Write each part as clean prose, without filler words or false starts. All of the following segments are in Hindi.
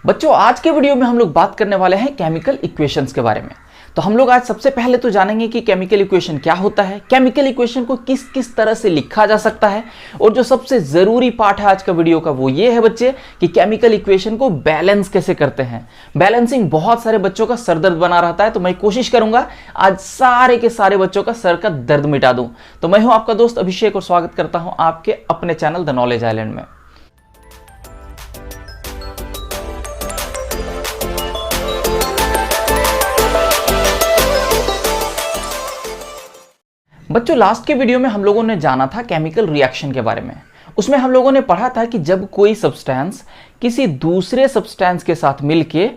बच्चों, आज के वीडियो में हम लोग बात करने वाले हैं केमिकल इक्वेशंस के बारे में। तो हम लोग आज सबसे पहले तो जानेंगे कि केमिकल इक्वेशन क्या होता है, केमिकल इक्वेशन को किस किस तरह से लिखा जा सकता है, और जो सबसे जरूरी पार्ट है आज का वीडियो का वो ये है बच्चे कि केमिकल इक्वेशन को बैलेंस कैसे करते हैं। बैलेंसिंग बहुत सारे बच्चों का सर दर्द बना रहता है, तो मैं कोशिश करूंगा आज सारे के सारे बच्चों का सर का दर्द मिटा दूं। तो मैं हूं आपका दोस्त अभिषेक और स्वागत करता हूं आपके अपने चैनल द नॉलेज आइलैंड में। बच्चों, लास्ट के वीडियो में हम लोगों ने जाना था केमिकल रिएक्शन के बारे में। उसमें हम लोगों ने पढ़ा था कि जब कोई सब्सटेंस किसी दूसरे सब्सटेंस के साथ मिलके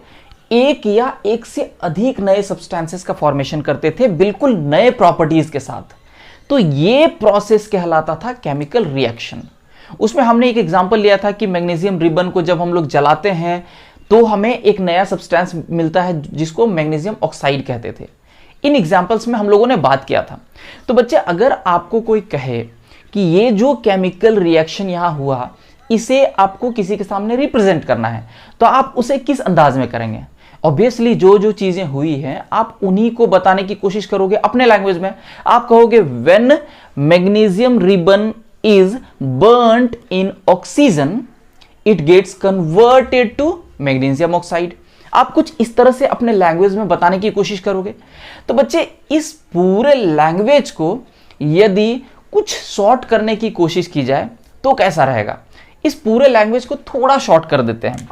एक या एक से अधिक नए सब्सटेंसेस का फॉर्मेशन करते थे, बिल्कुल नए प्रॉपर्टीज के साथ, तो ये प्रोसेस कहलाता था केमिकल रिएक्शन। उसमें हमने एक एग्जांपल लिया था कि मैग्नीशियम रिबन को जब हम लोग जलाते हैं तो हमें एक नया सब्सटेंस मिलता है जिसको मैग्नीशियम ऑक्साइड कहते थे। इन एग्जाम्पल्स में हम लोगों ने बात किया था। तो बच्चे, अगर आपको कोई कहे कि ये जो केमिकल रिएक्शन यहां हुआ इसे आपको किसी के सामने रिप्रेजेंट करना है, तो आप उसे किस अंदाज में करेंगे? ऑब्वियसली जो चीजें हुई हैं आप उन्हीं को बताने की कोशिश करोगे अपने लैंग्वेज में। आप कहोगे when magnesium ribbon is burned in oxygen it gets converted to magnesium oxide. आप कुछ इस तरह से अपने लैंग्वेज में बताने की कोशिश करोगे। तो बच्चे, इस पूरे लैंग्वेज को यदि कुछ शॉर्ट करने की कोशिश की जाए तो कैसा रहेगा? इस पूरे लैंग्वेज को थोड़ा शॉर्ट कर देते हैं।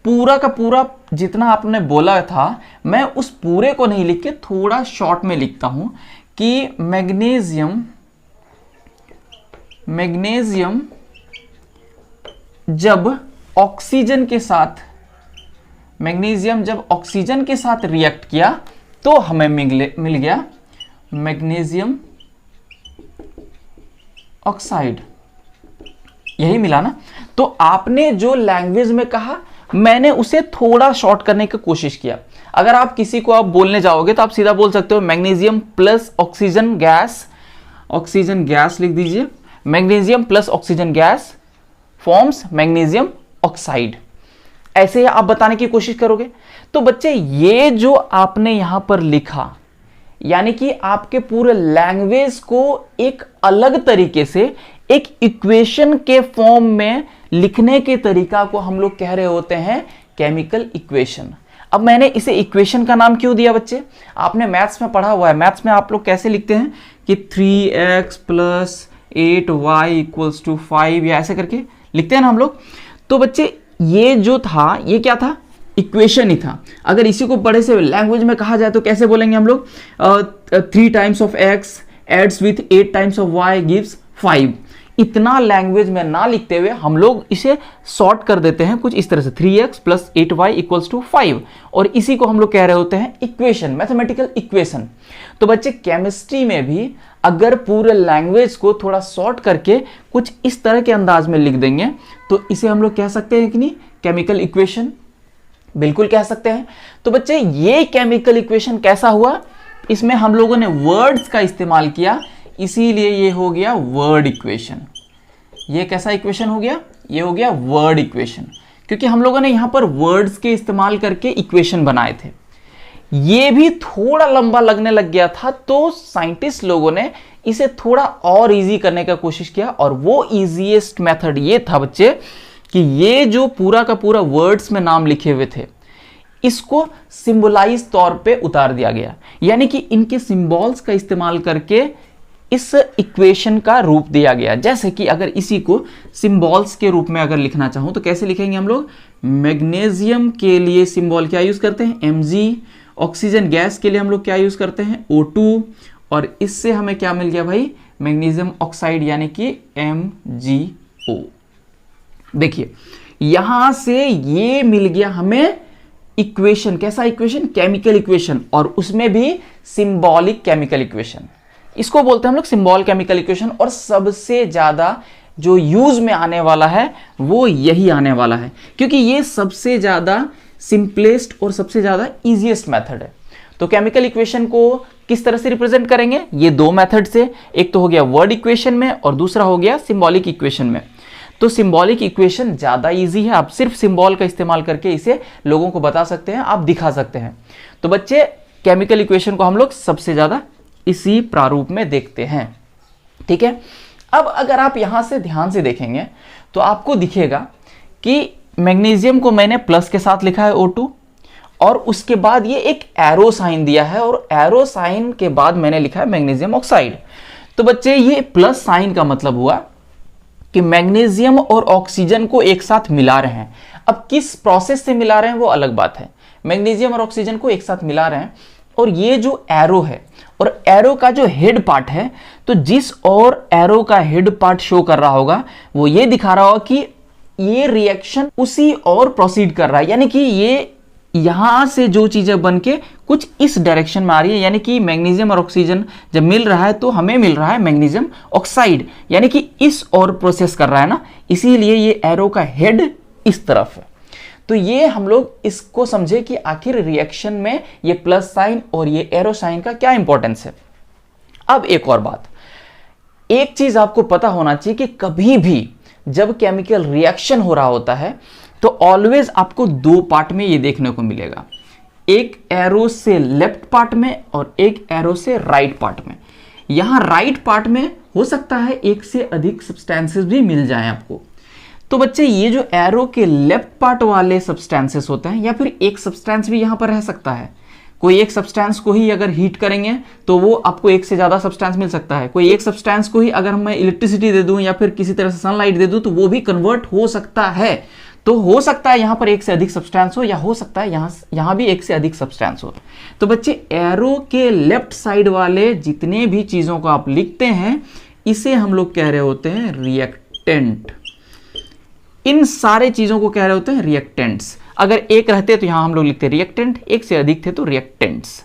पूरा का पूरा जितना आपने बोला था मैं उस पूरे को नहीं लिख के थोड़ा शॉर्ट में लिखता हूं कि मैग्नीशियम जब ऑक्सीजन के साथ रिएक्ट किया तो हमें मिल गया मैग्नीशियम ऑक्साइड। यही मिला ना? तो आपने जो लैंग्वेज में कहा मैंने उसे थोड़ा शॉर्ट करने की कोशिश किया। अगर आप किसी को आप बोलने जाओगे तो आप सीधा बोल सकते हो मैग्नीशियम प्लस ऑक्सीजन गैस लिख दीजिए। Magnesium plus oxygen gas forms magnesium oxide. ऐसे ही आप बताने की कोशिश करोगे। तो बच्चे, ये जो आपने यहां पर लिखा यानी कि आपके पूरे लैंग्वेज को एक अलग तरीके से एक इक्वेशन के फॉर्म में लिखने के तरीका को हम लोग कह रहे होते हैं केमिकल इक्वेशन। अब मैंने इसे इक्वेशन का नाम क्यों दिया बच्चे? आपने मैथ्स में पढ़ा हुआ है। मैथ्स में आप लोग कैसे लिखते हैं कि 3x + 8y = 5 या ऐसे करके लिखते हैं ना हम लोग। तो बच्चे, ये जो था ये क्या था? इक्वेशन ही था। अगर इसी को बड़े से लैंग्वेज में कहा जाए तो कैसे बोलेंगे हम लोग? 3 times of x adds with 8 times of y gives 5। इतना लैंग्वेज में ना लिखते हुए हम लोग इसे शॉर्ट कर देते हैं कुछ इस तरह से 3x + 8y = 5, और इसी को हम लोग कह रहे होते हैं इक्वेशन, मैथमेटिकल इक्वेशन। तो बच्चे, केमिस्ट्री में भी अगर पूरे लैंग्वेज को थोड़ा शॉर्ट करके कुछ इस तरह के अंदाज में लिख देंगे तो इसे हम लोग कह सकते हैं कि नहीं, केमिकल इक्वेशन। बिल्कुल कह सकते हैं। तो बच्चे, ये केमिकल इक्वेशन कैसा हुआ? इसमें हम लोगों ने वर्ड्स का इस्तेमाल किया, इसीलिए ये हो गया वर्ड इक्वेशन। ये कैसा इक्वेशन हो गया? ये हो गया वर्ड इक्वेशन, क्योंकि हम लोगों ने यहां पर वर्ड्स के इस्तेमाल करके इक्वेशन बनाए थे। ये भी थोड़ा लंबा लगने लग गया था, तो साइंटिस्ट लोगों ने इसे थोड़ा और इजी करने का कोशिश किया, और वो इजीएस्ट मेथड ये था बच्चे कि ये जो पूरा का पूरा वर्ड्स में नाम लिखे हुए थे इसको सिंबलाइज तौर पे उतार दिया गया, यानी कि इनके सिंबल्स का इस्तेमाल करके इस इक्वेशन का रूप दिया गया। जैसे कि अगर इसी को सिंबल्स के रूप में अगर लिखना चाहूं तो कैसे लिखेंगे हम लोग? मैग्नीशियम के लिए सिंबल क्या यूज करते हैं? Mg। ऑक्सीजन गैस के लिए हम लोग क्या यूज करते हैं? O2। और इससे हमें क्या मिल गया भाई? मैग्नीशियम ऑक्साइड यानी कि MgO। देखिए, यहां से ये मिल गया हमें इक्वेशन। कैसा इक्वेशन? केमिकल इक्वेशन, और उसमें भी सिंबॉलिक केमिकल इक्वेशन। इसको बोलते हैं हम लोग सिंबल केमिकल इक्वेशन। और सबसे ज्यादा जो यूज में आने वाला है वो यही आने वाला है, क्योंकि ये सबसे ज्यादा सिंपलेस्ट और सबसे ज्यादा इजीएस्ट मेथड है। तो केमिकल इक्वेशन को किस तरह से रिप्रेजेंट करेंगे? ये दो मेथड से, एक तो हो गया वर्ड इक्वेशन में और दूसरा हो गया सिंबॉलिक इक्वेशन में। तो सिंबॉलिक इक्वेशन ज़्यादा इजी है, आप सिर्फ सिंबल का इस्तेमाल करके इसे लोगों को बता सकते हैं, आप दिखा सकते हैं। तो बच्चे केमिकल इक्वेशन को हम लोग सबसे ज़्यादा इसी प्रारूप में देखते हैं, ठीक है। अब अगर आप यहां से ध्यान से देखेंगे तो आपको दिखेगा कि मैग्नीशियम को मैंने प्लस के साथ लिखा है O2, और उसके बाद ये एक एरो साइन दिया है, और एरो साइन के बाद मैंने लिखा है मैग्नीशियम ऑक्साइड। तो बच्चे ये प्लस साइन का मतलब हुआ कि मैग्नीशियम और ऑक्सीजन को एक साथ मिला रहे हैं। अब किस प्रोसेस से मिला रहे हैं वो अलग बात है, मैग्नीशियम और ऑक्सीजन को एक साथ मिला रहे हैं। और ये जो एरो है और एरो का जो हेड पार्ट है, तो जिस और एरो का हेड पार्ट शो कर रहा होगा वो ये दिखा रहा होगा कि ये रिएक्शन उसी और प्रोसीड कर रहा है, यानी कि ये यहां से जो चीजें बन के कुछ इस डायरेक्शन में आ रही है, यानी कि मैग्नीशियम और ऑक्सीजन जब मिल रहा है तो हमें मिल रहा है मैग्नीशियम ऑक्साइड, यानी कि इस और प्रोसेस कर रहा है ना, इसीलिए ये एरो का हेड इस तरफ है। तो ये हम लोग इसको समझे कि आखिर रिएक्शन में ये प्लस साइन और ये एरो साइन का क्या इंपॉर्टेंस है। अब एक और बात, एक चीज आपको पता होना चाहिए कि कभी भी जब केमिकल रिएक्शन हो रहा होता है तो ऑलवेज आपको दो पार्ट में ये देखने को मिलेगा, एक एरो से लेफ्ट पार्ट में और एक एरो से राइट पार्ट में। यहां राइट पार्ट में हो सकता है एक से अधिक सब्सटेंसेस भी मिल जाएं आपको। तो बच्चे ये जो एरो के लेफ्ट पार्ट वाले सब्सटेंसेस होते हैं, या फिर एक सब्सटेंस भी यहां पर रह सकता है, कोई एक सब्सटेंस को ही अगर हीट करेंगे तो वो आपको एक से ज्यादा सब्सटेंस मिल सकता है। कोई एक सब्सटेंस को ही अगर मैं इलेक्ट्रिसिटी दे दूं या फिर किसी तरह से सनलाइट दे दूं तो वो भी कन्वर्ट हो सकता है। तो हो सकता है यहां पर एक से अधिक सब्सटेंस हो, या हो सकता है यहां भी एक से अधिक सब्सटेंस हो। तो बच्चे एरो के लेफ्ट साइड वाले जितने भी चीजों को आप लिखते हैं इसे हम लोग कह रहे होते हैं रिएक्टेंट। इन सारे चीजों को कह रहे होते हैं रिएक्टेंट्स। अगर एक रहते तो यहां हम लोग लिखते रिएक्टेंट, एक से अधिक थे तो रिएक्टेंट्स।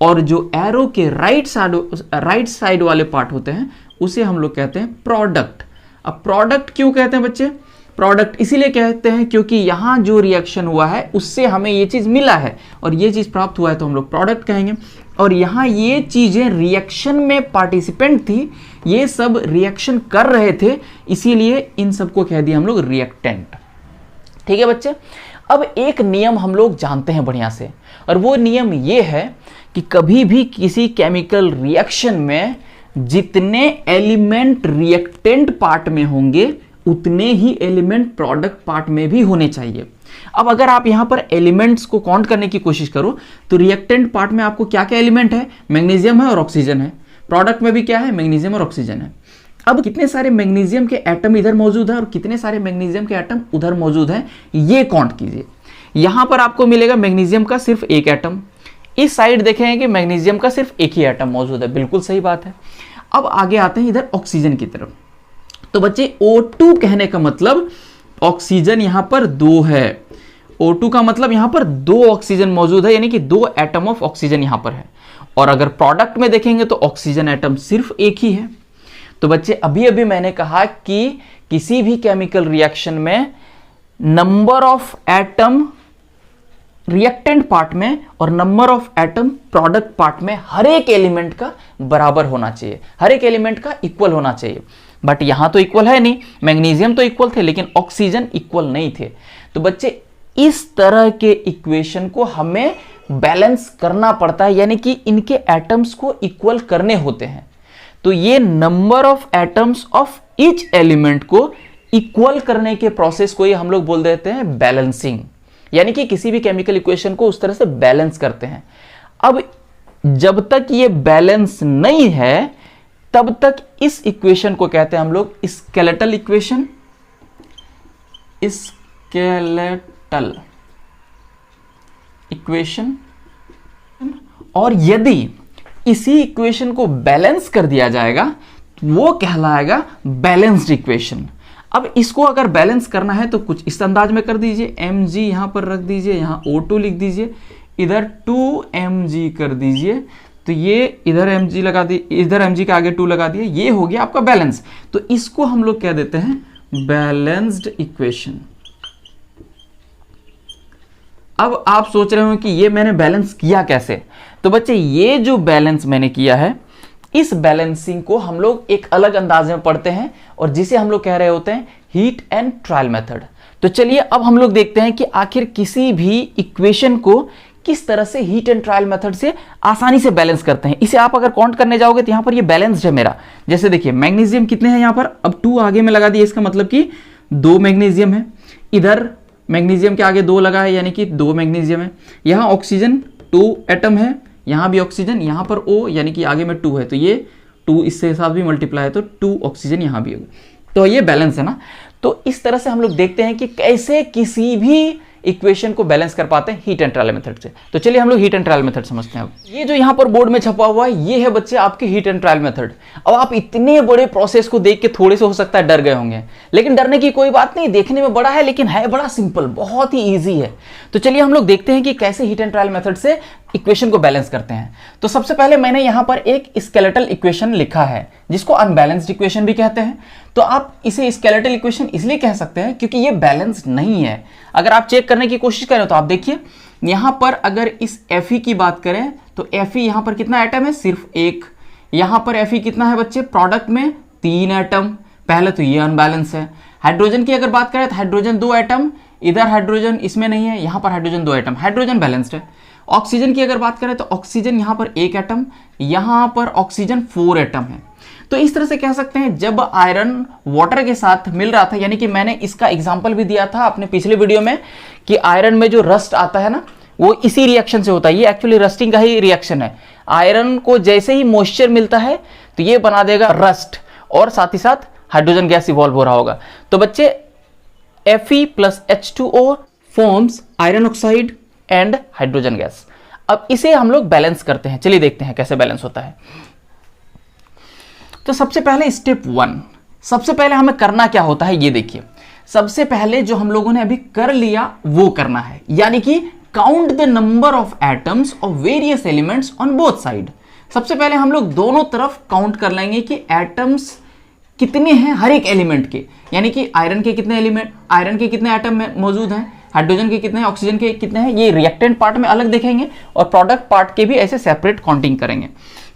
और जो एरो के राइट साइड वाले पार्ट होते हैं उसे हम लोग कहते हैं प्रोडक्ट। अब प्रोडक्ट क्यों कहते हैं बच्चे? प्रोडक्ट इसीलिए कहते हैं क्योंकि यहां जो रिएक्शन हुआ है उससे हमें ये चीज मिला है और ये चीज प्राप्त हुआ है तो हम लोग प्रोडक्ट कहेंगे। और यहां ये चीजें रिएक्शन में पार्टिसिपेंट थी, ये सब रिएक्शन कर रहे थे, इसीलिए इन सबको कह दिया हम लोग रिएक्टेंट। ठीक है बच्चे, अब एक नियम हम लोग जानते हैं बढ़िया से, और वो नियम ये है कि कभी भी किसी केमिकल रिएक्शन में जितने एलिमेंट रिएक्टेंट पार्ट में होंगे उतने ही एलिमेंट प्रोडक्ट पार्ट में भी होने चाहिए। अब अगर आप यहां पर एलिमेंट्स को काउंट करने की कोशिश करो तो रिएक्टेंट पार्ट में आपको क्या क्या एलिमेंट है? मैग्नीशियम है और ऑक्सीजन है। प्रोडक्ट में भी क्या है? मैग्नीशियम और ऑक्सीजन है। अब कितने सारे मैग्नीशियम के एटम इधर मौजूद है और कितने सारे मैग्नीशियम के एटम उधर मौजूद है, ये काउंट कीजिए। यहां पर आपको मिलेगा मैग्नीशियम का सिर्फ एक एटम, इस साइड देखेंगे कि मैग्नीशियम का सिर्फ एक ही एटम मौजूद है। बिल्कुल सही बात है। अब आगे आते हैं इधर ऑक्सीजन की तरफ। तो बच्चे O2 कहने का मतलब ऑक्सीजन यहां पर दो है। O2 का मतलब यहां पर दो ऑक्सीजन मौजूद है, यानी कि दो एटम ऑफ ऑक्सीजन यहां पर है। और अगर प्रोडक्ट में देखेंगे तो ऑक्सीजन एटम सिर्फ एक ही है। तो बच्चे अभी अभी मैंने कहा कि किसी भी केमिकल रिएक्शन में number of atom reactant part में और number of atom product part में हर एक एलिमेंट का बराबर होना चाहिए, हर एक एलिमेंट का इक्वल होना चाहिए। बट यहां तो इक्वल है नहीं, मैग्नीशियम तो इक्वल थे लेकिन ऑक्सीजन इक्वल नहीं थे। तो बच्चे इस तरह के इक्वेशन को हमें बैलेंस करना पड़ता है, यानी कि इनके एटम्स को इक्वल करने होते हैं। तो ये number of atoms of each element को इक्वल करने के प्रोसेस को ही हम लोग बोल देते हैं बैलेंसिंग, यानी कि किसी भी केमिकल इक्वेशन को उस तरह से बैलेंस करते हैं। अब जब तक ये बैलेंस नहीं है तब तक इस इक्वेशन को कहते हैं हम लोग स्केलेटल इक्वेशन, स्केलेटल इक्वेशन। और यदि इसी इक्वेशन को बैलेंस कर दिया जाएगा वो कहलाएगा बैलेंस्ड इक्वेशन। अब इसको अगर बैलेंस करना है तो कुछ इस अंदाज में कर दीजिए, mg यहां पर रख दीजिए, यहां O2 लिख दीजिए, इधर 2mg कर दीजिए, तो ये इधर mg लगा दिए, इधर mg के आगे 2 लगा दिए, ये हो गया आपका बैलेंस। तो इसको हम लोग कह देते हैं बैलेंस्ड इक्वेशन। अब आप सोच रहे हो कि ये मैंने बैलेंस किया कैसे? तो बच्चे ये जो बैलेंस मैंने किया है, इस बैलेंसिंग को हम लोग एक अलग अंदाज में पढ़ते हैं और जिसे हम लोग कह रहे होते हैं हीट एंड ट्रायल मेथड। तो चलिए अब हम लोग देखते हैं कि आखिर किसी भी इक्वेशन को किस तरह से हीट एंड ट्रायल मेथड से आसानी से बैलेंस करते हैं। इसे आप अगर काउंट करने जाओगे तो यहां पर ये बैलेंस्ड है मेरा। जैसे देखिए मैग्नीशियम कितने हैं यहां पर, अब 2 आगे में लगा दिए, इसका मतलब कि 2 मैग्नीशियम है। इधर मैग्नीशियम के आगे 2 लगा है, यानी कि 2 मैग्नीशियम है। यहां ऑक्सीजन 2 एटम है, यहां भी ऑक्सीजन, यहां पर O यानी कि आगे में 2 है, तो ये 2 इससे साथ भी मल्टीप्लाई है तो 2 ऑक्सीजन यहां भी होगा। तो ये बैलेंस है ना। तो इस तरह से हम लोग देखते हैं कि कैसे किसी भी इक्वेशन को बैलेंस कर पाते हैं हीट एंड ट्रायल मेथड से। तो चलिए हम लोग हीट एंड ट्रायल मेथड समझते हैं। अब ये जो यहाँ पर बोर्ड में छपा हुआ है ये है बच्चे आपके हीट एंड ट्रायल मेथड। अब आप इतने बड़े प्रोसेस को देख के थोड़े से हो सकता है डर गए होंगे, लेकिन डरने की कोई बात नहीं, देखने में बड़ा है लेकिन है बड़ा सिंपल, बहुत ही ईजी है। तो चलिए हम लोग देखते हैं कि कैसे हीट एंड ट्रायल मेथड से इक्वेशन को बैलेंस करते हैं। तो सबसे पहले मैंने यहां पर एक स्केलेटल इक्वेशन लिखा है जिसको अनबैलेंस्ड इक्वेशन भी कहते हैं। तो आप इसे स्केलेटल इक्वेशन इसलिए कह सकते हैं क्योंकि ये बैलेंस नहीं है। अगर आप चेक करने की कोशिश करें तो आप देखिए यहां पर अगर इस Fe की बात करें तो Fe यहां पर कितना एटम है, सिर्फ 1। यहां पर Fe कितना है बच्चे, प्रोडक्ट में 3 एटम। पहले तो ये अनबैलेंस है। हाइड्रोजन की अगर बात करें तो हाइड्रोजन 2 एटम, इधर हाइड्रोजन इसमें नहीं है, यहां पर हाइड्रोजन 2 एटम, हाइड्रोजन बैलेंस्ड है। ऑक्सीजन की अगर बात करें तो ऑक्सीजन यहां पर 1 एटम, यहां पर ऑक्सीजन 4 एटम है। तो इस तरह से कह सकते हैं जब आयरन वाटर के साथ मिल रहा था, यानी कि मैंने इसका एग्जांपल भी दिया था अपने पिछले वीडियो में कि आयरन में जो रस्ट आता है ना वो इसी रिएक्शन से होता है। ये एक्चुअली रस्टिंग का ही रिएक्शन है। आयरन को जैसे ही मॉइस्चर मिलता है तो ये बना देगा रस्ट, और साथ ही साथ हाइड्रोजन गैस इवॉल्व हो रहा होगा। तो बच्चे Fe plus H2O forms iron oxide and hydrogen gas. अब इसे हम लोग बैलेंस करते हैं। चलिए देखते हैं कैसे बैलेंस होता है। तो सबसे पहले स्टेप 1, सबसे पहले हमें करना क्या होता है ये देखिए। सबसे पहले जो हम लोगों ने अभी कर लिया वो करना है, यानी कि count the number of atoms of various elements on both side. सबसे पहले हम लोग दोनों तरफ काउंट कर लेंगे कि एटम्स कितने हैं हर एक एलिमेंट के, यानी कि आयरन के कितने एलिमेंट, आयरन के कितने एटम मौजूद हैं, हाइड्रोजन के कितने हैं, ऑक्सीजन के कितने हैं। ये रिएक्टेंट पार्ट में अलग देखेंगे और प्रोडक्ट पार्ट के भी ऐसे सेपरेट काउंटिंग करेंगे।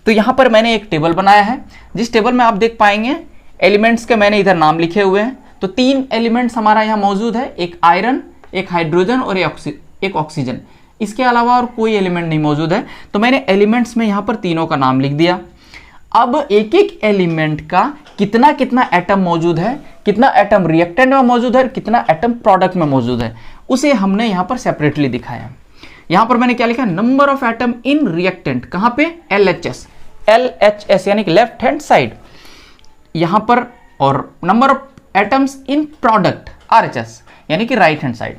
तो यहां पर मैंने एक टेबल बनाया है, जिस टेबल में आप देख पाएंगे एलिमेंट्स के मैंने इधर नाम लिखे हुए हैं। तो 3 एलिमेंट्स हमारा यहाँ मौजूद है, एक आयरन, एक हाइड्रोजन और एक ऑक्सीजन। इसके अलावा और कोई एलिमेंट नहीं मौजूद है। तो मैंने एलिमेंट्स में यहाँ पर तीनों का नाम लिख दिया। अब एक एक एलिमेंट का कितना कितना एटम मौजूद है, कितना एटम रिएक्टेंट में मौजूद है, कितना एटम प्रोडक्ट में मौजूद है, उसे हमने यहाँ पर सेपरेटली दिखाया। यहाँ पर मैंने क्या लिखा, number of atom in reactant, कहाँ पे, LHS यानी कि लेफ्ट हैंड साइड यहाँ पर, और number of atoms in product RHS यानी कि राइट हैंड साइड।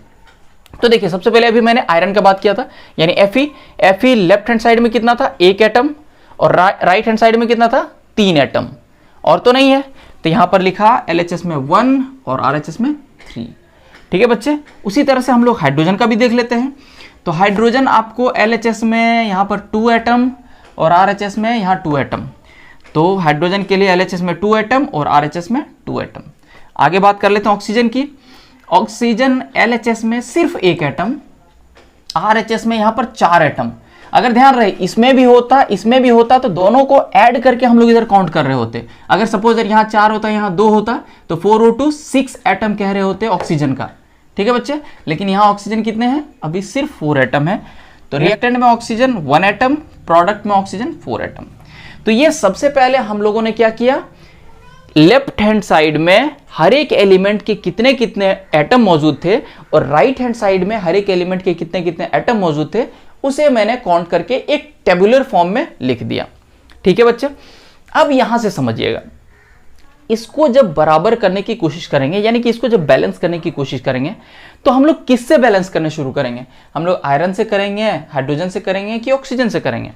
तो देखिए सबसे पहले अभी मैंने आयरन का बात किया था, यानी Fe लेफ्ट हैंड साइड में कितना था, 1 एटम, और राइट हैंड साइड में कितना था, 3 एटम, और तो नहीं है। तो यहां पर लिखा LHS में 1 और RHS में 3। ठीक है बच्चे। उसी तरह से हम लोग हाइड्रोजन का भी देख लेते हैं। तो हाइड्रोजन आपको LHS में यहां पर 2 एटम और RHS में यहां 2 एटम। तो हाइड्रोजन के लिए LHS में 2 एटम और RHS में 2 एटम। आगे बात कर लेते हैं ऑक्सीजन की। ऑक्सीजन LHS में सिर्फ 1 एटम, RHS में यहां पर 4 एटम। अगर ध्यान रहे इसमें भी होता तो दोनों को ऐड करके हम लोग इधर काउंट कर रहे होते। अगर सपोज यहाँ 4 होता, यहाँ 2 होता, तो 4O2 6 एटम कह रहे होते ऑक्सीजन का। ठीक है बच्चे। लेकिन यहाँ ऑक्सीजन कितने हैं, अभी सिर्फ 4 एटम है। तो रिएक्टेंट में ऑक्सीजन 1 एटम, प्रोडक्ट में ऑक्सीजन 4 एटम। तो ये सबसे पहले हम लोगों ने क्या किया, लेफ्ट हैंड साइड में हर एक एलिमेंट के कितने कितने एटम मौजूद थे और राइट हैंड साइड में हर एक एलिमेंट के कितने कितने एटम मौजूद थे, उसे मैंने काउंट करके एक टेबुलर फॉर्म में लिख दिया। ठीक है बच्चे। अब यहां से समझिएगा, इसको जब बराबर करने की कोशिश करेंगे, यानी कि इसको जब बैलेंस करने की कोशिश करेंगे, तो हम लोग किससे बैलेंस करने शुरू करेंगे, हम लोग आयरन से करेंगे, हाइड्रोजन से करेंगे कि ऑक्सीजन से करेंगे।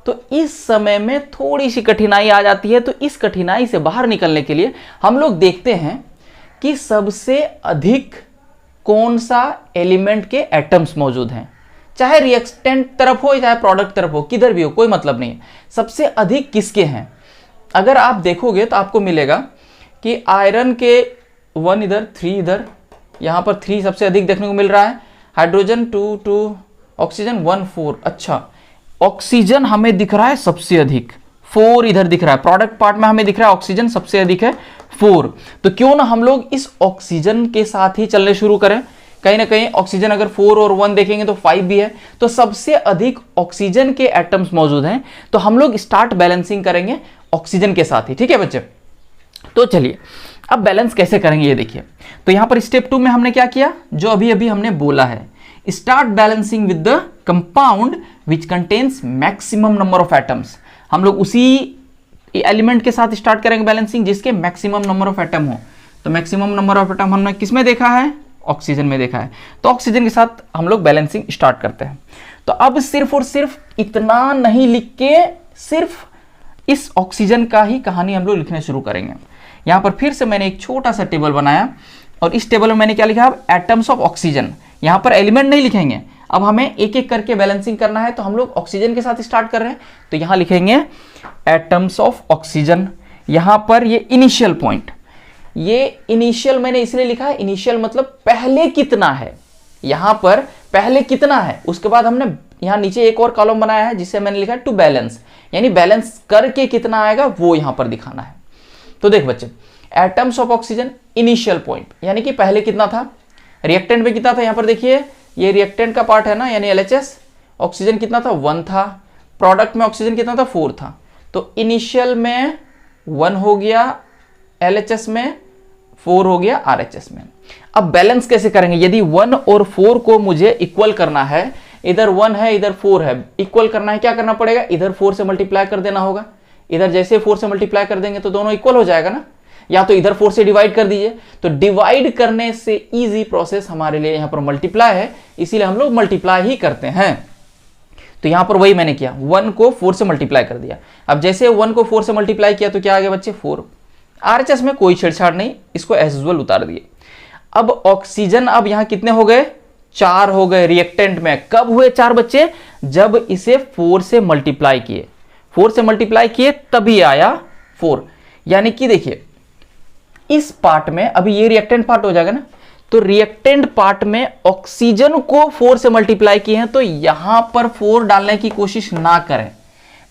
तो इस समय में थोड़ी सी कठिनाई आ जाती है। तो इस कठिनाई से बाहर निकलने के लिए हम लोग देखते हैं कि सबसे अधिक कौन सा एलिमेंट के एटम्स मौजूद हैं, चाहे रिएक्टेंट तरफ हो चाहे प्रोडक्ट तरफ हो, किधर भी हो कोई मतलब नहीं है, सबसे अधिक किसके हैं। अगर आप देखोगे तो आपको मिलेगा कि आयरन के 1 इधर, 3 इधर, यहां पर 3 सबसे अधिक देखने को मिल रहा है, हाइड्रोजन 2, ऑक्सीजन 1, 4। अच्छा, ऑक्सीजन हमें दिख रहा है सबसे अधिक 4 इधर दिख रहा है, प्रोडक्ट पार्ट में हमें दिख रहा है ऑक्सीजन सबसे अधिक है 4। तो क्यों ना हम लोग इस ऑक्सीजन के साथ ही चलने शुरू करें। कहीं ना कहीं ऑक्सीजन अगर 4 और 1 देखेंगे तो 5 भी है, तो सबसे अधिक ऑक्सीजन के एटम्स मौजूद हैं, तो हम लोग स्टार्ट बैलेंसिंग करेंगे ऑक्सीजन के साथ ही। ठीक है बच्चे, तो चलिए अब बैलेंस कैसे करेंगे ये देखिए। तो यहां पर स्टेप 2 में हमने क्या किया, जो अभी अभी हमने बोला है, start balancing with the compound which contains maximum number of atoms. हम लोग उसी एलिमेंट के साथ स्टार्ट करेंगे बैलेंसिंग जिसके मैक्सिमम नंबर ऑफ एटम हो। तो मैक्सिमम नंबर ऑफ एटम हमने किस में देखा है, ऑक्सीजन में देखा है। तो ऑक्सीजन के साथ हम लोग बैलेंसिंग स्टार्ट करते हैं। तो अब सिर्फ और सिर्फ इतना नहीं लिख के सिर्फ इस ऑक्सीजन का ही कहानी हम लोग लिखने शुरू करेंगे। यहां पर फिर से मैंने एक छोटा सा टेबल बनाया और इस टेबल में मैंने क्या लिखा, अब एटम्स ऑफ ऑक्सीजन। यहां पर एलिमेंट नहीं लिखेंगे, अब हमें एक एक करके बैलेंसिंग करना है। तो हम लोग ऑक्सीजन के साथ स्टार्ट कर रहे हैं, तो यहां लिखेंगे एटम्स ऑफ ऑक्सीजन। यहां पर ये इनिशियल पॉइंट, ये इनिशियल मैंने इसलिए लिखा है, इनिशियल मतलब पहले कितना है, यहां पर पहले कितना है। उसके बाद हमने यहां नीचे एक और कॉलम बनाया है जिसे मैंने लिखा है टू बैलेंस, यानी बैलेंस करके कितना आएगा वो यहां पर दिखाना है। तो देख बच्चे, atoms of oxygen initial point, यानी कि पहले कितना था, रिएक्टेंट में कितना था, यहां पर देखिए ये रिएक्टेंट का पार्ट है ना, यानी LHS, ऑक्सीजन कितना था 1 था, प्रोडक्ट में ऑक्सीजन कितना था 4 था। तो इनिशियल में 1 हो गया, LHS में 4 हो गया, RHS में। अब बैलेंस कैसे करेंगे, यदि 1 और 4 को मुझे इक्वल करना है, इधर 1 है इधर 4 है, इक्वल करना है, क्या करना पड़ेगा, इधर 4 से मल्टीप्लाई कर देना होगा। इधर जैसे 4 से मल्टीप्लाई कर देंगे तो दोनों इक्वल हो जाएगा ना, या तो इधर 4 से डिवाइड कर दीजिए। तो डिवाइड करने से इजी प्रोसेस हमारे लिए यहां पर मल्टीप्लाई है, इसीलिए हम लोग मल्टीप्लाई ही करते हैं। तो यहां पर वही मैंने किया, 1 को 4 से मल्टीप्लाई कर दिया। अब जैसे 1 को 4 से मल्टीप्लाई किया तो क्या आ गया बच्चे 4। RHS में कोई छेड़छाड़ नहीं, इसको एज यूजुअल उतार दिए। अब ऑक्सीजन अब यहां कितने हो गए, 4 हो गए रिएक्टेंट में। कब हुए 4 बच्चे, जब इसे 4 से मल्टीप्लाई किए, 4 से मल्टीप्लाई किए तभी आया 4। यानी कि देखिए इस पार्ट में अभी ये रिएक्टेंट पार्ट हो जाएगा ना, तो रिएक्टेंट पार्ट में ऑक्सीजन को 4 से मल्टीप्लाई किए हैं, तो यहां पर 4 डालने की कोशिश ना करें,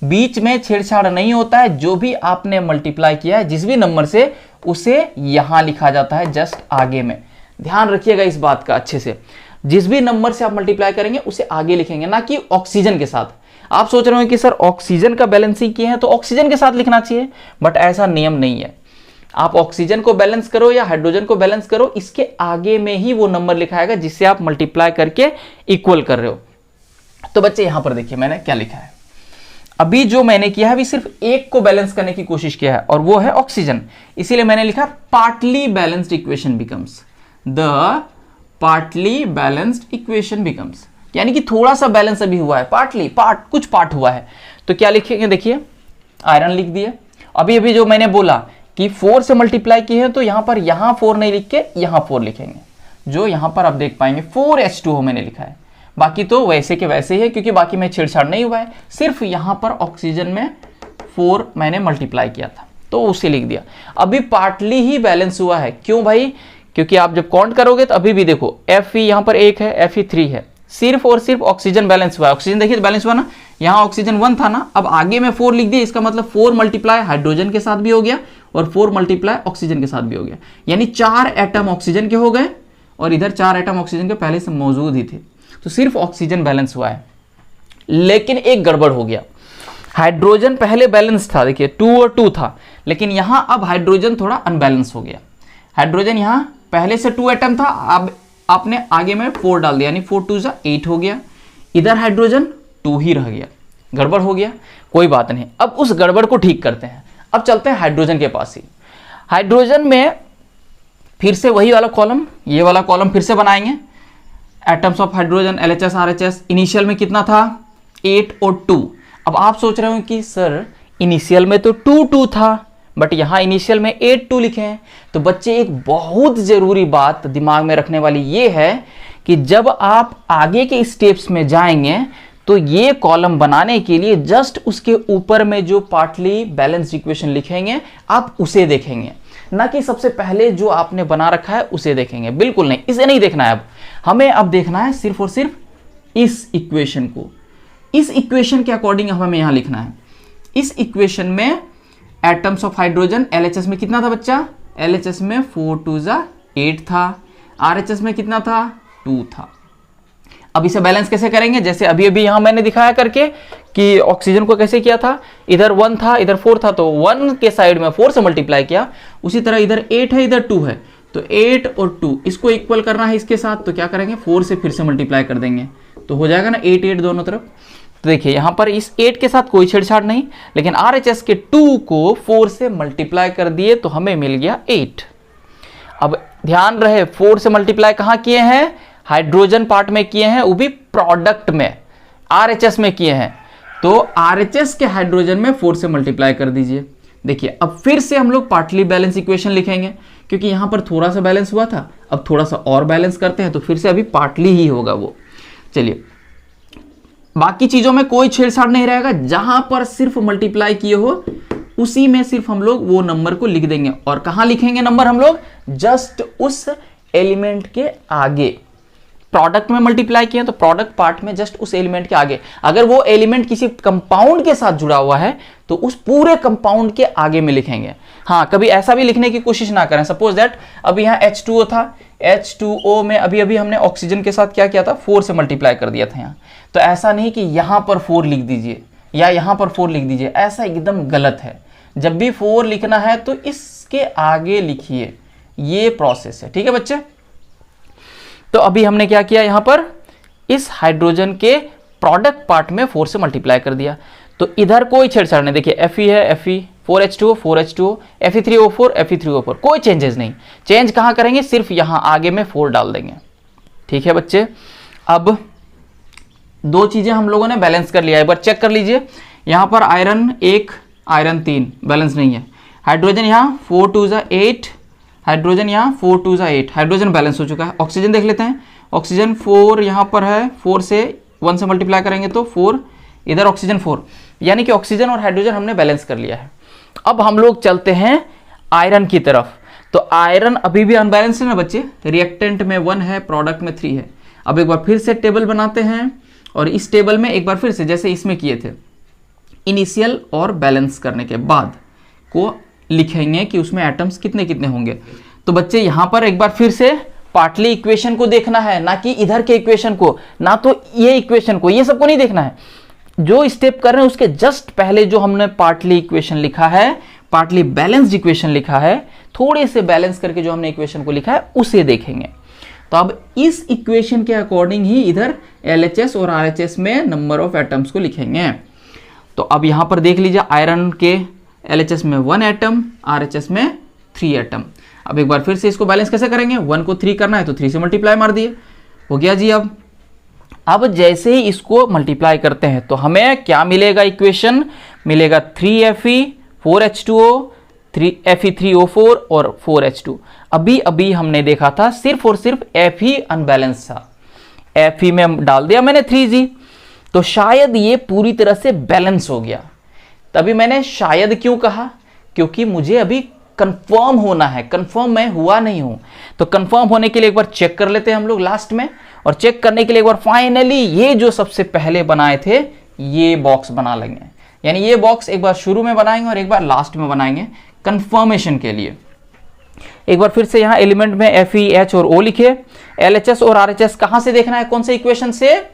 बीच में छेड़छाड़ नहीं होता है। जो भी आपने मल्टीप्लाई किया है जिस भी नंबर से, उसे यहां लिखा जाता है जस्ट आगे में। ध्यान रखिएगा इस बात का अच्छे से, जिस भी नंबर से आप मल्टीप्लाई करेंगे उसे आगे लिखेंगे, ना कि ऑक्सीजन के साथ। आप सोच रहे हो कि सर ऑक्सीजन का बैलेंसिंग किए हैं तो ऑक्सीजन के साथ लिखना चाहिए, बट ऐसा नियम नहीं है। आप ऑक्सीजन को बैलेंस करो या हाइड्रोजन को बैलेंस करो, इसके आगे में ही वो नंबर लिखाएगा जिससे आप मल्टीप्लाई करके इक्वल कर रहे हो। तो बच्चे यहां पर देखिए मैंने क्या लिखा है, अभी जो मैंने किया है अभी सिर्फ एक को बैलेंस करने की कोशिश किया है और वो है ऑक्सीजन, इसीलिए मैंने लिखा partly balanced equation becomes, the partly balanced equation becomes, यानी कि थोड़ा सा बैलेंस अभी हुआ है, पार्टली कुछ पार्ट हुआ है। तो क्या लिखेंगे, देखिए आयरन लिख दिए। अभी अभी जो मैंने बोला कि 4 से मल्टीप्लाई किए हैं, तो यहां पर यहां 4 नहीं लिख के यहां 4 लिखेंगे, जो यहां पर आप देख पाएंगे 4H2O मैंने लिखा है। बाकी तो वैसे के वैसे ही है, क्योंकि बाकी में छेड़छाड़ नहीं हुआ है, सिर्फ यहां पर ऑक्सीजन में 4 मैंने मल्टीप्लाई किया था तो उसे लिख दिया। अभी पार्टली ही बैलेंस हुआ है, क्यों भाई, क्योंकि आप जब काउंट करोगे तो अभी भी देखो Fe यहां पर 1 है, Fe 3 है, सिर्फ और सिर्फ ऑक्सीजन बैलेंस हुआ है। ऑक्सीजन देखिए तो बैलेंस हुआ ना, यहां ऑक्सीजन 1 था ना, अब आगे में 4 लिख दिया, इसका मतलब 4 मल्टीप्लाई हाइड्रोजन के साथ भी हो गया और 4 मल्टीप्लाई ऑक्सीजन के साथ भी हो गया, यानी 4 एटम ऑक्सीजन के हो गए और इधर 4 एटम ऑक्सीजन के पहले से मौजूद ही थे। तो सिर्फ ऑक्सीजन बैलेंस हुआ है, लेकिन एक गड़बड़ हो गया। हाइड्रोजन पहले बैलेंस था, देखिए 2 और 2 था, लेकिन यहां अब हाइड्रोजन थोड़ा अनबैलेंस हो गया। हाइड्रोजन यहां पहले से 2 एटम था, अब आपने आगे में 4 डाल दिया, यानी 4 2 8 हो गया। इधर हाइड्रोजन 2 ही रह गया, गड़बड़ हो गया, कोई बात नहीं। अब उस गड़बड़ को ठीक करते हैं, अब चलते हैं हाइड्रोजन के पास ही। हाइड्रोजन में फिर से वही वाला कॉलम, ये वाला कॉलम फिर से बनाएंगे। Atoms of hydrogen LHS RHS, initial में कितना था 8 और 2। अब आप सोच रहे हो कि सर इनिशियल में तो 2 2 था, बट यहां इनिशियल में 8 2 लिखे हैं। तो बच्चे एक बहुत जरूरी बात दिमाग में रखने वाली ये है कि जब आप आगे के स्टेप्स में जाएंगे तो ये कॉलम बनाने के लिए जस्ट उसके ऊपर में जो पार्टली बैलेंस्ड इक्वेशन लिखेंगे आप उसे देखेंगे, ना कि सबसे पहले जो आपने बना रखा है उसे देखेंगे। बिल्कुल नहीं, इसे नहीं देखना है। अब हमें अब देखना है सिर्फ और सिर्फ इस इक्वेशन को, इस इक्वेशन के अकॉर्डिंग हमें यहां लिखना है। इस इक्वेशन में एटम्स ऑफ हाइड्रोजन LHS में कितना था बच्चा? LHS में 4 2 8 था, RHS में कितना था? 2 था। अब इसे बैलेंस कैसे करेंगे? जैसे अभी अभी यहां मैंने दिखाया करके कि ऑक्सीजन को कैसे किया था, इधर 1 था इधर 4 था, तो 1 के साइड में 4 से मल्टीप्लाई किया। उसी तरह इधर 8 है इधर 2 है, तो 8 और 2 इसको इक्वल करना है इसके साथ, तो क्या करेंगे 4 से फिर से मल्टीप्लाई कर देंगे, तो हो जाएगा ना 8 8 दोनों तरफ। तो देखिए यहां पर इस 8 के साथ कोई छेड़छाड़ नहीं, लेकिन RHS के 2 को 4 से मल्टीप्लाई कर दिए तो हमें मिल गया 8। अब ध्यान रहे 4 से मल्टीप्लाई कहां किए हैं? हाइड्रोजन पार्ट में किए हैं, वो भी प्रोडक्ट में RHS में किए हैं, तो RHS के हाइड्रोजन में 4 से मल्टीप्लाई कर दीजिए। देखिए अब फिर से हम लोग पार्टली बैलेंस इक्वेशन लिखेंगे, क्योंकि यहां पर थोड़ा सा बैलेंस हुआ था, अब थोड़ा सा और बैलेंस करते हैं, तो फिर से अभी पार्टली ही होगा वो। चलिए बाकी चीजों में कोई छेड़छाड़ नहीं रहेगा, जहां पर सिर्फ मल्टीप्लाई किए हो उसी में सिर्फ हम लोग वो नंबर को लिख देंगे। और कहां लिखेंगे नंबर हम लोग? जस्ट उस एलिमेंट के आगे। प्रोडक्ट में मल्टीप्लाई किए तो प्रोडक्ट पार्ट में जस्ट उस एलिमेंट के आगे। अगर वो एलिमेंट किसी कंपाउंड के साथ जुड़ा हुआ है तो उस पूरे कंपाउंड के आगे में लिखेंगे। हाँ, कभी ऐसा भी लिखने की कोशिश ना करें, सपोज दैट अभी यहाँ H2O था, H2O में अभी अभी हमने ऑक्सीजन के साथ क्या किया था? 4 से मल्टीप्लाई कर दिया था यहाँ, तो ऐसा नहीं कि यहां पर 4 लिख दीजिए या यहां पर 4 लिख दीजिए, ऐसा एकदम गलत है। जब भी 4 लिखना है तो इसके आगे लिखिए, ये प्रोसेस है, ठीक है बच्चे। तो अभी हमने क्या किया, यहां पर इस हाइड्रोजन के प्रोडक्ट पार्ट में 4 से मल्टीप्लाई कर दिया, तो इधर कोई छेड़छाड़ नहीं। देखिए Fe है, Fe 4H2O 4H2O, Fe3O4 Fe3O4, कोई चेंजेस नहीं। चेंज कहां करेंगे? सिर्फ यहां आगे में 4 डाल देंगे, ठीक है बच्चे। अब दो चीजें हम लोगों ने बैलेंस कर लिया, एक बार चेक कर लीजिए। यहां पर आयरन 1 आयरन 3 बैलेंस नहीं है, हाइड्रोजन यहाँ 4 2 8, हाइड्रोजन यहाँ 4 2 8, हाइड्रोजन बैलेंस हो चुका है। ऑक्सीजन देख लेते हैं, ऑक्सीजन 4 यहाँ पर है, 4 से 1 से मल्टीप्लाई करेंगे तो 4, इधर ऑक्सीजन 4, यानी कि ऑक्सीजन और हाइड्रोजन हमने बैलेंस कर लिया है। अब हम लोग चलते हैं आयरन की तरफ। तो आयरन अभी भी अनबैलेंस है ना बच्चे, रिएक्टेंट में 1 है, प्रोडक्ट में 3 है। अब एक बार फिर से टेबल बनाते हैं और इस टेबल में एक बार फिर से जैसे इसमें किए थे, इनिशियल और बैलेंस करने के बाद को लिखेंगे कि उसमें एटम्स कितने कितने होंगे। तो बच्चे यहां पर एक बार फिर से पार्टली इक्वेशन को देखना है, ना कि इधर के इक्वेशन को, ना तो ये इक्वेशन को, ये सबको नहीं देखना है। जो स्टेप कर रहे हैं उसके जस्ट पहले जो हमने पार्टली इक्वेशन लिखा है, पार्टली बैलेंस्ड इक्वेशन लिखा है, थोड़े से बैलेंस करके जो हमने इक्वेशन को लिखा है उसे देखेंगे। तो अब इस इक्वेशन के अकॉर्डिंग ही इधर LHS और RHS में नंबर ऑफ एटम्स को लिखेंगे। तो अब यहां पर देख लीजिए, आयरन के LHS में 1 एटम, RHS में 3 एटम। अब एक बार फिर से इसको बैलेंस कैसे करेंगे? 1 को 3 करना है तो 3 से मल्टीप्लाई मार दिए, हो गया जी। अब जैसे ही इसको मल्टीप्लाई करते हैं तो हमें क्या मिलेगा? इक्वेशन मिलेगा 3Fe 4H2O 3Fe3O4 और 4H2। अभी अभी हमने देखा था सिर्फ और सिर्फ F ही अनबैलेंस था, Fe में डाल दिया मैंने 3G, तो शायद ये पूरी तरह से बैलेंस हो गया। तभी मैंने शायद क्यों कहा, क्योंकि मुझे अभी कंफर्म होना है, कंफर्म मैं हुआ नहीं हूं। तो कंफर्म होने के लिए एक बार चेक कर लेते हैं हम लोग लास्ट में, और चेक करने के लिए एक बार फाइनली ये जो सबसे पहले बनाए थे ये बॉक्स बना लेंगे, यानी ये बॉक्स एक बार शुरू में बनाएंगे और एक बार लास्ट में बनाएंगे कंफर्मेशन के लिए। एक बार फिर से यहां एलिमेंट में Fe H और O लिखे। LHS और RHS कहां से देखना है? कौन से इक्वेशन से?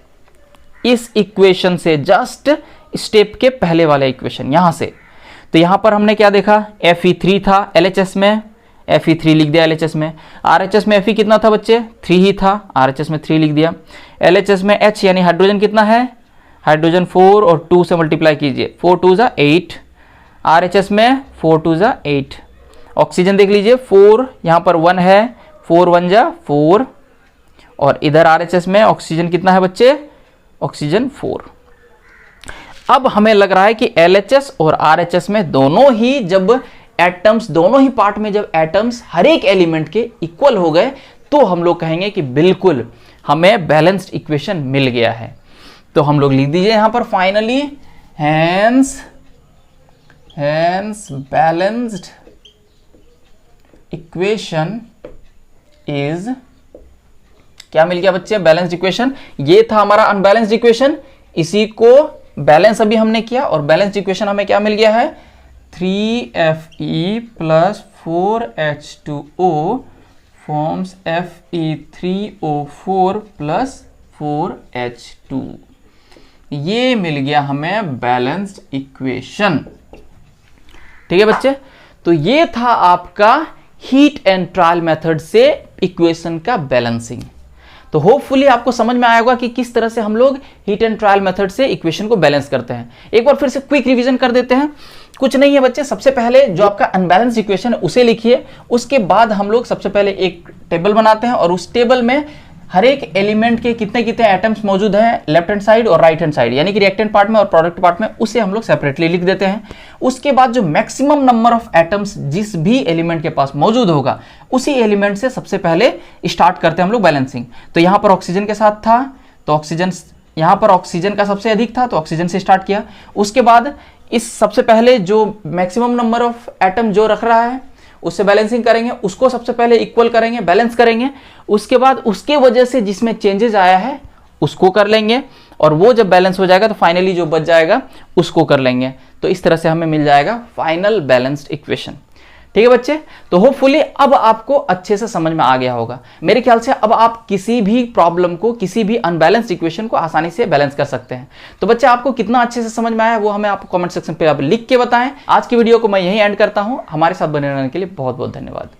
इस इक्वेशन से, जस्ट स्टेप के पहले वाले इक्वेशन यहां से। तो यहां पर हमने क्या देखा? Fe3 था LHS में, Fe3 लिख दिया LHS में। RHS में Fe कितना था बच्चे? 3 ही था, RHS में 3 लिख दिया। LHS में H यानी हाइड्रोजन कितना है? हाइड्रोजन 4 और 2 से मल्टीप्लाई कीजिए, 4 2 8। RHS में 4 2 8। ऑक्सीजन देख लीजिए, 4 यहाँ पर 1 है, 4 1 4, और इधर RHS में ऑक्सीजन कितना है बच्चे? ऑक्सीजन 4। अब हमें लग रहा है कि LHS और RHS में दोनों ही जब एटम्स, दोनों ही पार्ट में जब एटम्स हर एक एलिमेंट के इक्वल हो गए तो हम लोग कहेंगे कि बिल्कुल हमें बैलेंस्ड इक्वेशन मिल गया है। तो हम लोग लिख दीजिए यहां पर finally, hence balanced equation is, क्या मिल गया बच्चे? Balanced equation. ये था हमारा अनबैलेंस्ड इक्वेशन, इसी को बैलेंस अभी हमने किया और बैलेंस इक्वेशन हमें क्या मिल गया है, 3Fe plus 4H2O forms Fe3O4 plus 4H2। ये मिल गया हमें बैलेंस्ड इक्वेशन। ठीक है बच्चे, तो ये था आपका हीट एंड ट्रायल मेथड से इक्वेशन का बैलेंसिंग। तो होपफुली आपको समझ में आया होगा कि किस तरह से हम लोग हीट एंड ट्रायल मेथड से इक्वेशन को बैलेंस करते हैं। एक बार फिर से क्विक रिवीजन कर देते हैं। कुछ नहीं है बच्चे, सबसे पहले जो आपका अनबैलेंस इक्वेशन है उसे लिखिए। उसके बाद हम लोग सबसे पहले एक टेबल बनाते हैं और उस टेबल में हर एक एलिमेंट के कितने कितने एटम्स मौजूद हैं लेफ्ट हैंड साइड और राइट हैंड साइड, यानी कि रिएक्टेंट पार्ट में और प्रोडक्ट पार्ट में, उसे हम लोग सेपरेटली लिख देते हैं। उसके बाद जो मैक्सिमम नंबर ऑफ एटम्स जिस भी एलिमेंट के पास मौजूद होगा उसी एलिमेंट से सबसे पहले स्टार्ट करते हैं हम लोग बैलेंसिंग। तो यहां पर ऑक्सीजन के साथ था तो ऑक्सीजन, यहां पर ऑक्सीजन का सबसे अधिक था तो ऑक्सीजन से स्टार्ट किया। उसके बाद इस सबसे पहले जो मैक्सिमम नंबर ऑफ एटम जो रख रहा है उससे बैलेंसिंग करेंगे, उसको सबसे पहले इक्वल करेंगे, बैलेंस करेंगे। उसके बाद उसके वजह से जिसमें चेंजेस आया है उसको कर लेंगे और वो जब बैलेंस हो जाएगा तो फाइनली जो बच जाएगा उसको कर लेंगे। तो इस तरह से हमें मिल जाएगा फाइनल बैलेंस्ड इक्वेशन। ठीक है बच्चे, तो होपफुली अब आपको अच्छे से समझ में आ गया होगा। मेरे ख्याल से अब आप किसी भी प्रॉब्लम को, किसी भी अनबैलेंस्ड इक्वेशन को आसानी से बैलेंस कर सकते हैं। तो बच्चे आपको कितना अच्छे से समझ में आया वो हमें आप कमेंट सेक्शन पे आप लिख के बताएं। आज की वीडियो को मैं यहीं एंड करता हूं। हमारे साथ बने रहने के लिए बहुत बहुत धन्यवाद।